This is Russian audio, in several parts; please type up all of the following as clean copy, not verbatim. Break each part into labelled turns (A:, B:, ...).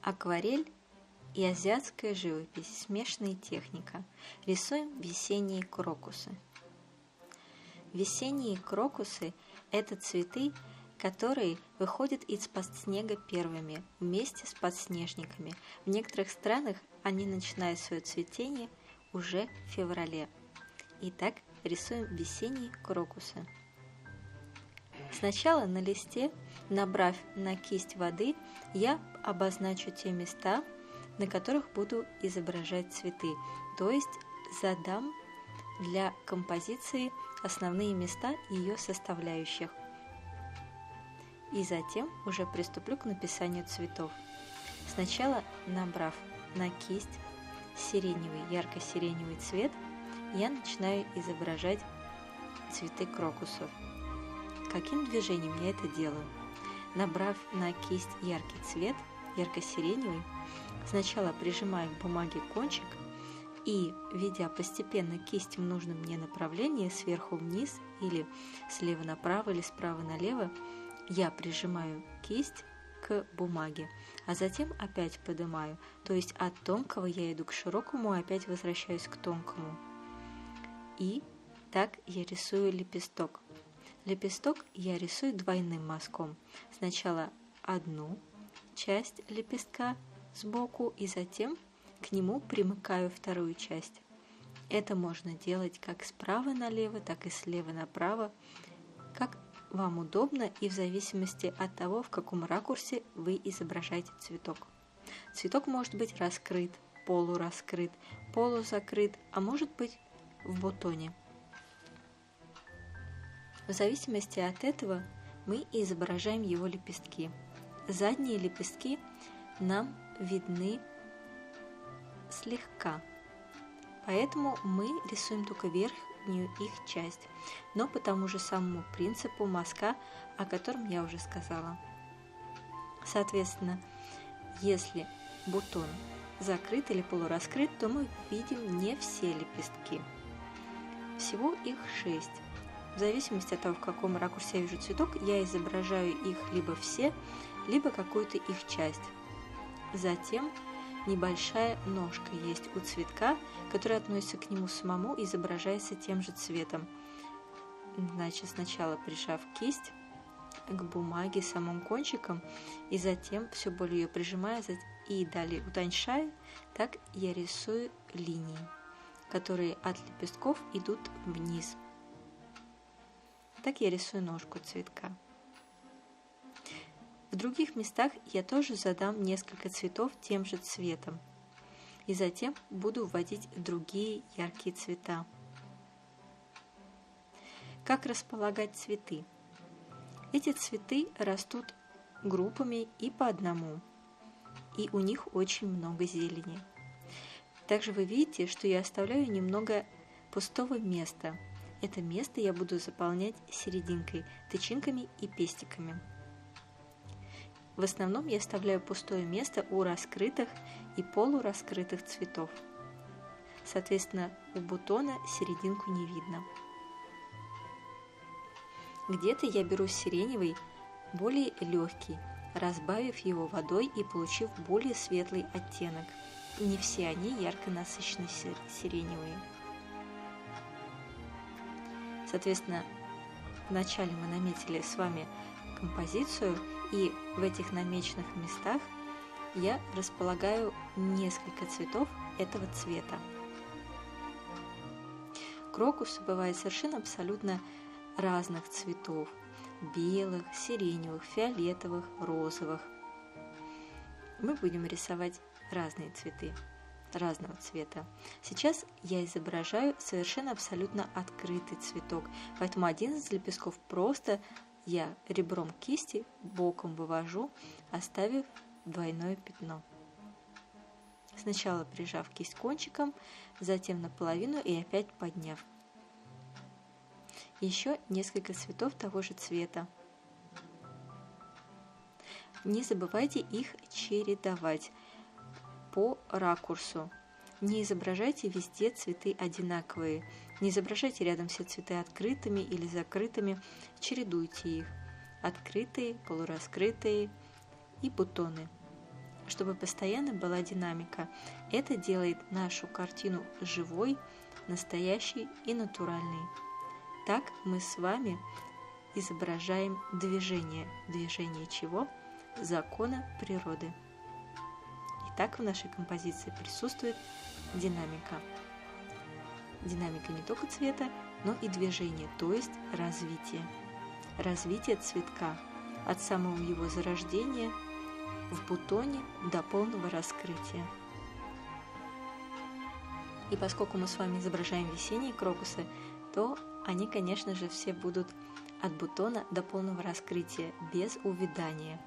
A: Акварель и азиатская живопись, смешанная техника. Рисуем весенние крокусы. Весенние крокусы – это цветы, которые выходят из-под снега первыми, вместе с подснежниками. В некоторых странах они начинают свое цветение уже в феврале. Итак, рисуем весенние крокусы. Сначала на листе, набрав на кисть воды, я обозначу те места, на которых буду изображать цветы, то есть задам для композиции основные места ее составляющих. И затем уже приступлю к написанию цветов. Сначала, набрав на кисть сиреневый, ярко-сиреневый цвет, я начинаю изображать цветы крокусов. Каким движением я это делаю? Набрав на кисть яркий цвет, ярко-сиреневый, сначала прижимаю к бумаге кончик и, ведя постепенно кисть в нужном мне направлении, сверху вниз или слева направо или справа налево, я прижимаю кисть к бумаге, а затем опять поднимаю, то есть от тонкого я иду к широкому, опять возвращаюсь к тонкому. И так я рисую лепесток. Лепесток я рисую двойным мазком. Сначала одну часть лепестка сбоку и затем к нему примыкаю вторую часть. Это можно делать как справа налево, так и слева направо, как вам удобно и в зависимости от того, в каком ракурсе вы изображаете цветок. Цветок может быть раскрыт, полураскрыт, полузакрыт, а может быть в бутоне. В зависимости от этого мы изображаем его лепестки. Задние лепестки нам видны слегка, поэтому мы рисуем только верхнюю их часть, но по тому же самому принципу мазка, о котором я уже сказала. Соответственно, если бутон закрыт или полураскрыт, то мы видим не все лепестки. Всего их 6. В зависимости от того, в каком ракурсе я вижу цветок, я изображаю их либо все, либо какую-то их часть. Затем небольшая ножка есть у цветка, которая относится к нему самому и изображается тем же цветом. Значит, сначала прижав кисть к бумаге самым кончиком, и затем все более ее прижимая и далее утоньшая, так я рисую линии, которые от лепестков идут вниз. Так я рисую ножку цветка. В других местах я тоже задам несколько цветов тем же цветом. И затем буду вводить другие яркие цвета. Как располагать цветы? Эти цветы растут группами и по одному. И у них очень много зелени. Также вы видите, что я оставляю немного пустого места. Это место я буду заполнять серединкой, тычинками и пестиками. В основном я оставляю пустое место у раскрытых и полураскрытых цветов. Соответственно, у бутона серединку не видно. Где-то я беру сиреневый, более легкий, разбавив его водой и получив более светлый оттенок. Не все они ярко насыщенно сиреневые. Соответственно, вначале мы наметили с вами композицию, и в этих намеченных местах я располагаю несколько цветов этого цвета. Крокусы бывают совершенно абсолютно разных цветов: белых, сиреневых, фиолетовых, розовых. Мы будем рисовать разные цветы разного цвета. Сейчас я изображаю совершенно абсолютно открытый цветок, поэтому один из лепестков просто я ребром кисти боком вывожу, оставив двойное пятно. Сначала прижав кисть кончиком, затем наполовину и опять подняв. Еще несколько цветов того же цвета. Не забывайте их чередовать по ракурсу. Не изображайте везде цветы одинаковые. Не изображайте рядом все цветы открытыми или закрытыми. Чередуйте их. Открытые, полураскрытые и бутоны. чтобы постоянно была динамика. Это делает нашу картину живой, настоящей и натуральной. Так мы с вами изображаем движение. Движение чего? Закона природы. Итак, в нашей композиции присутствует динамика. Динамика не только цвета, но и движения, то есть развитие. Развитие цветка от самого его зарождения в бутоне до полного раскрытия. И поскольку мы с вами изображаем весенние крокусы, то они, конечно же, все будут от бутона до полного раскрытия, без увядания.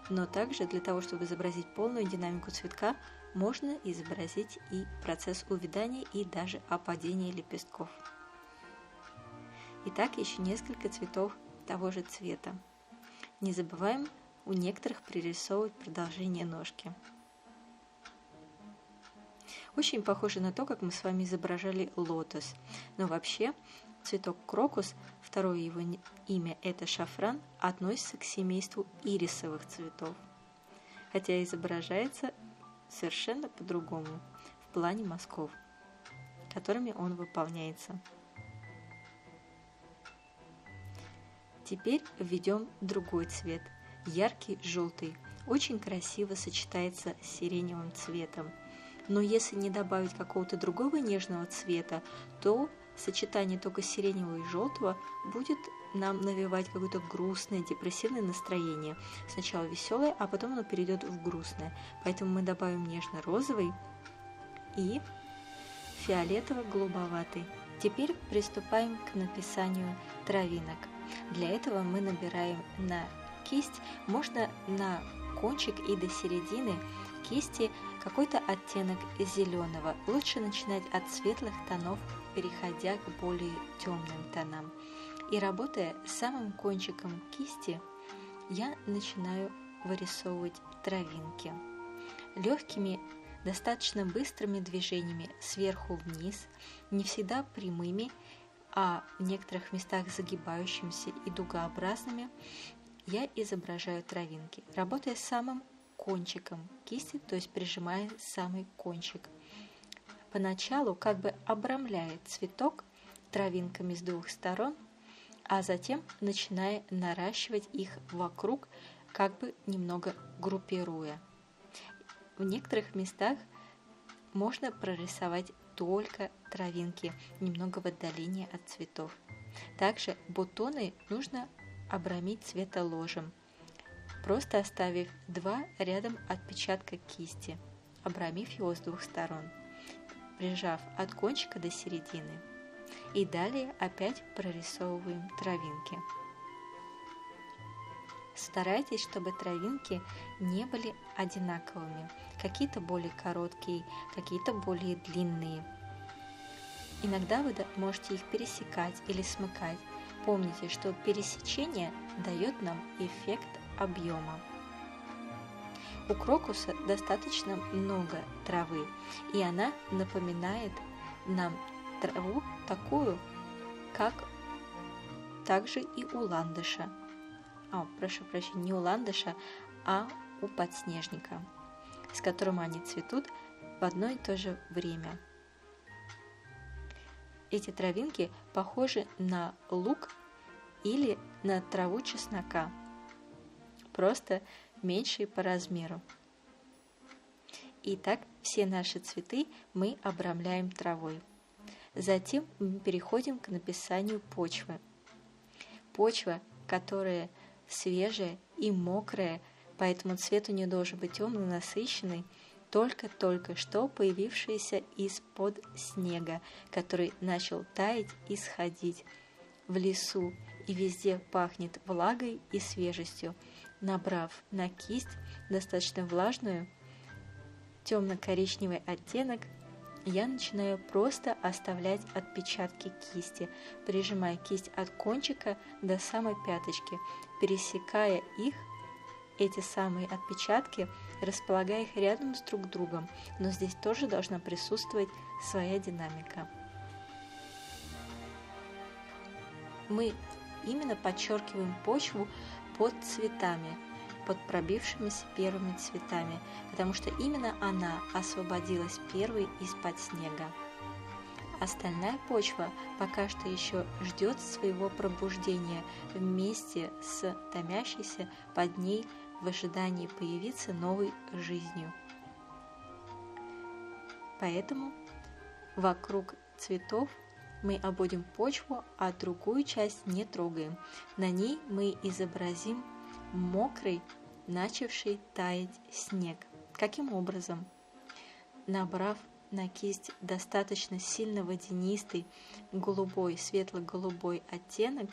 A: Но также для того, чтобы изобразить полную динамику цветка, можно изобразить и процесс увядания и даже опадения лепестков. Итак, еще несколько цветов того же цвета. Не забываем у некоторых пририсовывать продолжение ножки. Очень похоже на то, как мы с вами изображали лотос. Но вообще цветок крокус, второе его имя это шафран, относится к семейству ирисовых цветов, хотя изображается совершенно по-другому в плане мазков, которыми он выполняется. Теперь введем другой цвет, яркий желтый, очень красиво сочетается с сиреневым цветом. Но если не добавить какого-то другого нежного цвета, то сочетание только сиреневого и желтого будет нам навевать какое-то грустное, депрессивное настроение. Сначала веселое, а потом оно перейдет в грустное. Поэтому мы добавим нежно-розовый и фиолетово-голубоватый. Теперь приступаем к написанию травинок. Для этого мы набираем на кисть, можно на кончик и до середины кисти какой-то оттенок зеленого. Лучше начинать от светлых тонов, переходя к более темным тонам. И работая с самым кончиком кисти, я начинаю вырисовывать травинки. Легкими, достаточно быстрыми движениями сверху вниз, не всегда прямыми, а в некоторых местах загибающимися и дугообразными, я изображаю травинки, работая с самым кончиком кисти, то есть прижимая самый кончик. Поначалу как бы обрамляет цветок травинками с двух сторон, а затем начиная наращивать их вокруг, как бы немного группируя. В некоторых местах можно прорисовать только травинки, немного в отдалении от цветов. Также бутоны нужно обрамить цветоложем, просто оставив 2 рядом отпечатка кисти, обрамив его с двух сторон, прижав от кончика до середины. И далее опять прорисовываем травинки. Старайтесь, чтобы травинки не были одинаковыми. Какие-то более короткие, какие-то более длинные. Иногда вы можете их пересекать или смыкать. Помните, что пересечение дает нам эффект объема. У крокуса достаточно много травы, и она напоминает нам траву такую, как также и у ландыша. Прошу прощения, не у ландыша, а у подснежника, с которым они цветут в одно и то же время. Эти травинки похожи на лук или на траву чеснока, просто меньшие по размеру. Итак, все наши цветы мы обрамляем травой. Затем мы переходим к написанию почвы. Почва, которая свежая и мокрая, поэтому цвет у нее должен быть темно насыщенный, только-только что появившаяся из-под снега, который начал таять и сходить. В лесу и везде пахнет влагой и свежестью. Набрав на кисть достаточно влажную, темно-коричневый оттенок, я начинаю просто оставлять отпечатки кисти, прижимая кисть от кончика до самой пяточки, пересекая их, эти самые отпечатки, располагая их рядом с друг другом, но здесь тоже должна присутствовать своя динамика. Мы именно подчеркиваем почву под цветами. под пробившимися первыми цветами, потому что именно она освободилась первой из-под снега. Остальная почва пока что еще ждет своего пробуждения вместе с томящейся под ней в ожидании появиться новой жизнью. Поэтому вокруг цветов мы обводим почву, а другую часть не трогаем. На ней мы изобразим мокрый, начавший таять снег. Каким образом? Набрав на кисть достаточно сильно водянистый голубой, светло-голубой оттенок,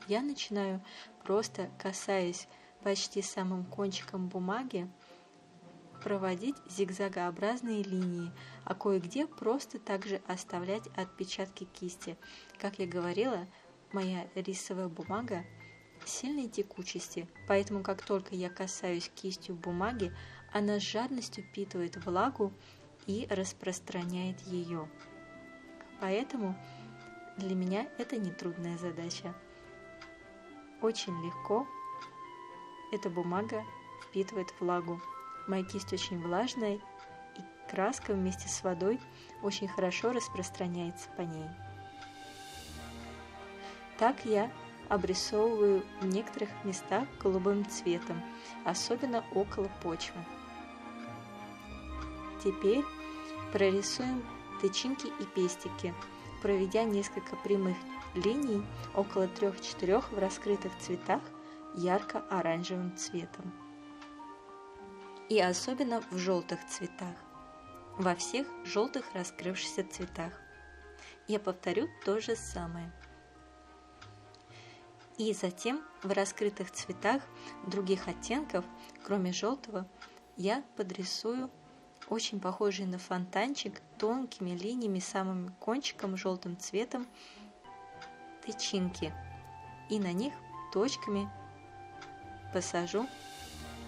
A: я начинаю, просто касаясь почти самым кончиком бумаги, проводить зигзагообразные линии, а кое-где просто также оставлять отпечатки кисти. Как я говорила, моя рисовая бумага сильной текучести, поэтому как только я касаюсь кистью бумаги, она с жадностью впитывает влагу и распространяет ее. Поэтому для меня это нетрудная задача. Очень легко эта бумага впитывает влагу. Моя кисть очень влажная, и краска вместе с водой очень хорошо распространяется по ней. Так я обрисовываю в некоторых местах голубым цветом, особенно около почвы. Теперь прорисуем тычинки и пестики, проведя несколько прямых линий около 3-4 в раскрытых цветах ярко-оранжевым цветом. И особенно в желтых цветах, во всех желтых раскрывшихся цветах. Я повторю то же самое. И затем в раскрытых цветах других оттенков, кроме желтого, я подрисую очень похожие на фонтанчик тонкими линиями, самым кончиком желтым цветом тычинки. И на них точками посажу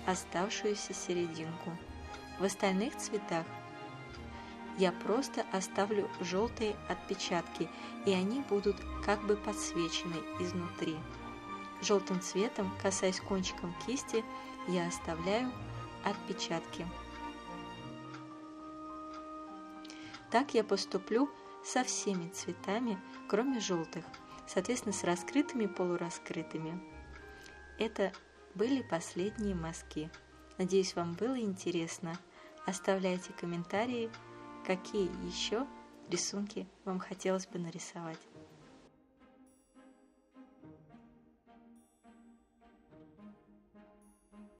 A: оставшуюся серединку. В остальных цветах я просто оставлю желтые отпечатки, и они будут как бы подсвечены изнутри. Желтым цветом, касаясь кончиком кисти, я оставляю отпечатки. Так я поступлю со всеми цветами, кроме желтых, соответственно, с раскрытыми и полураскрытыми. Это были последние мазки. Надеюсь, вам было интересно. Оставляйте комментарии, какие еще рисунки вам хотелось бы нарисовать.